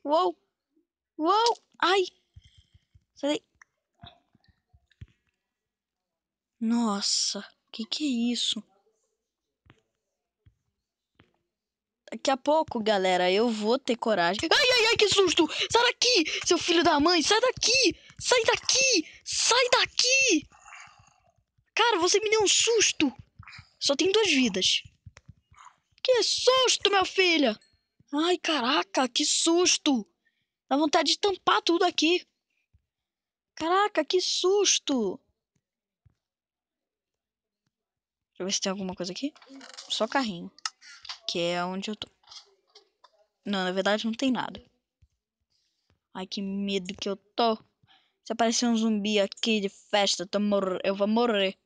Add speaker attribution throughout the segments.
Speaker 1: Uou! Uou! Ai! Sai daí. Nossa, que é isso? Daqui a pouco, galera, eu vou ter coragem. Ai, ai, ai, que susto! Sai daqui, seu filho da mãe! Sai daqui! Sai daqui! Sai daqui! Cara, você me deu um susto! Só tem 2 vidas. Que susto, meu filho! Ai, caraca, que susto! Dá vontade de tampar tudo aqui. Caraca, que susto! Deixa eu ver se tem alguma coisa aqui. Só carrinho. Que é onde eu tô. Não, na verdade não tem nada. Ai, que medo que eu tô. Se aparecer um zumbi aqui de festa, eu vou morrer.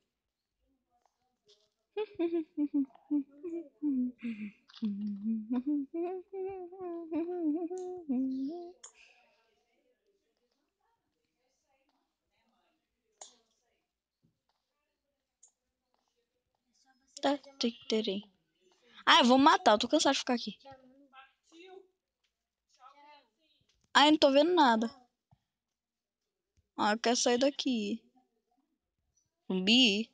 Speaker 1: Ah, eu vou matar. Eu tô cansado de ficar aqui. Ah, eu não tô vendo nada. Ah, eu quero sair daqui. Zumbi?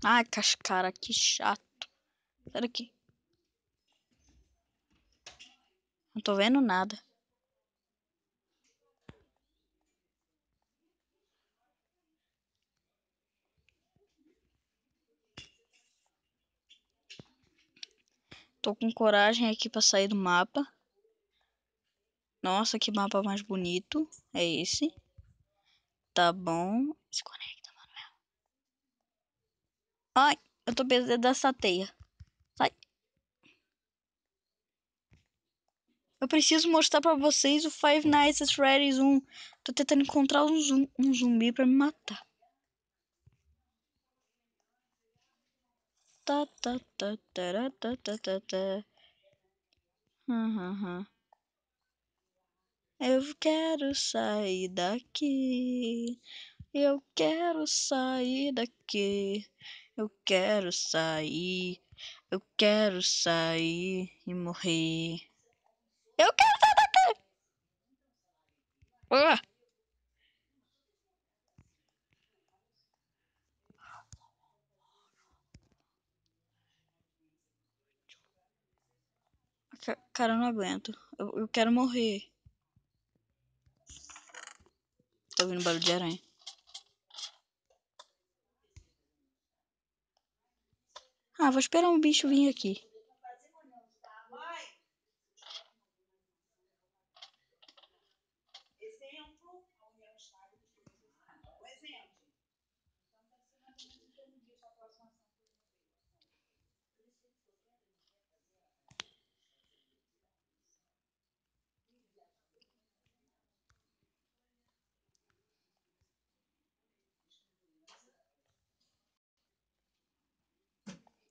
Speaker 1: Ai, cara, que chato. Sai daqui. Não tô vendo nada. Tô com coragem aqui pra sair do mapa. Nossa, que mapa mais bonito. É esse. Tá bom. Se conecta, Manuel. Ai, eu tô precisando dessa teia. Sai. Eu preciso mostrar pra vocês o Five Nights at Freddy's 1. Tô tentando encontrar um zumbi pra me matar. Tá, tá, tá, tá, tá, tá, tá, tá. Eu quero sair daqui. Eu quero sair daqui. Eu quero sair. Eu quero sair e morrer. Eu quero sair daqui! Ah! Cara, eu não aguento. Eu quero morrer. Tô ouvindo barulho de aranha. Ah, vou esperar um bicho vir aqui.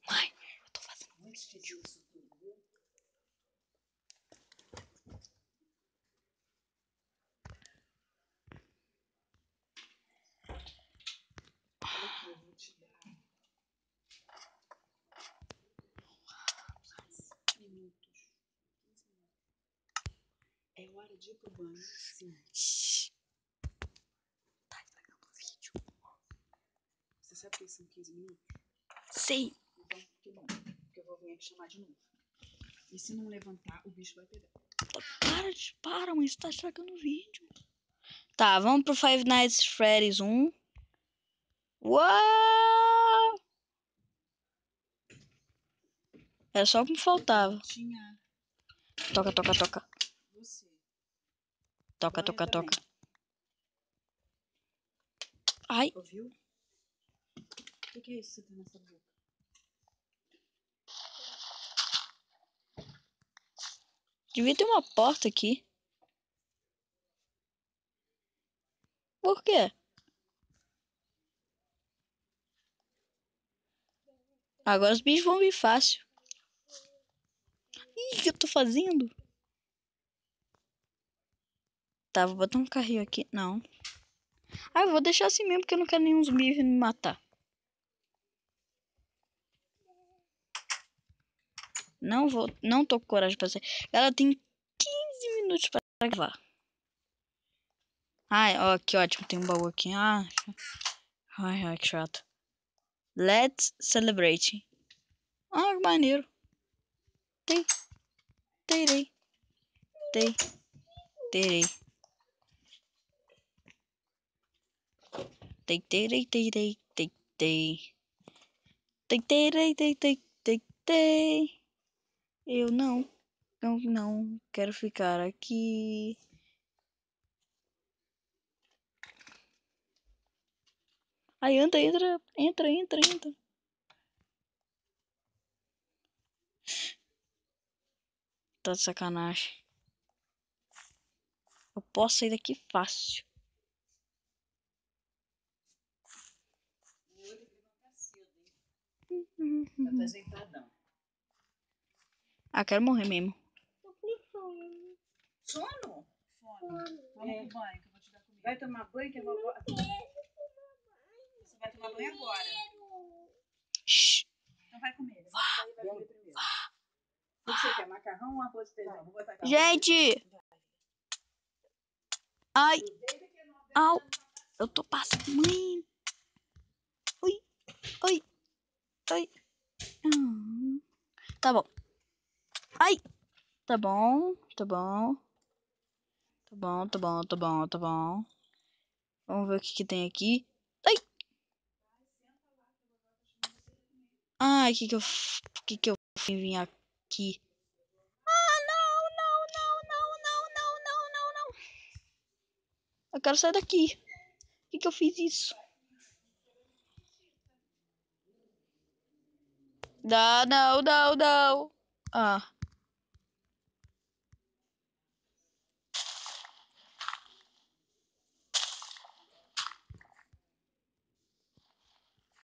Speaker 1: Ai, eu tô fazendo muito vídeo.
Speaker 2: É hora de ir pro banho, sim.
Speaker 1: Tá estragando o vídeo.
Speaker 2: Você sabe que são 15 minutos?
Speaker 1: Sim.
Speaker 2: Então, que bom. Porque eu vou vir aqui chamar de novo. E se não levantar, o bicho vai pegar.
Speaker 1: Para, mãe. Você tá estragando o vídeo. Tá, vamos pro Five Nights at Freddy's 1. Uau! Era só o que me faltava.
Speaker 2: Tinha
Speaker 1: Toca, toca, toca.
Speaker 2: você.
Speaker 1: Toca,
Speaker 2: Glória
Speaker 1: toca,
Speaker 2: também.
Speaker 1: toca. Ai.
Speaker 2: Ouviu? O que é isso que você tem nessa boca?
Speaker 1: Devia ter uma porta aqui. Por quê? Agora os bichos vão vir fácil. Ih, o que eu tô fazendo? Tá, vou botar um carrinho aqui. Não. Ah, eu vou deixar assim mesmo, porque eu não quero nenhum zumbi vir me matar. Não tô com coragem pra ser. Ela tem 15 minutos pra gravar. Ai, ó, que ótimo, tem um baú aqui. Ai, que chato. Let's celebrate. Ah, que maneiro. Terei. Terei. Terei. Eu não quero ficar aqui. Aí entra. Tá de sacanagem. Eu posso sair daqui fácil.
Speaker 2: Tá ajeitadão.
Speaker 1: Ah, quero morrer mesmo.
Speaker 2: Sono? Fome. Vamos pro banho, que eu vou te dar comida. Vai tomar banho que eu vou... Você vai tomar banho agora.
Speaker 1: Shhh.
Speaker 2: Então vai comer. Vai comer primeiro. O que você quer? Macarrão ou arroz e feijão? Vou botar aqui.
Speaker 1: Gente! Ai! Au! Eu tô passando. Mãe! Oi! Tá bom. Ai! Tá bom. Vamos ver o que tem aqui. Ai! Ai, que eu vim aqui? Ah, não. Eu quero sair daqui. Por que eu fiz isso? Não. Ah.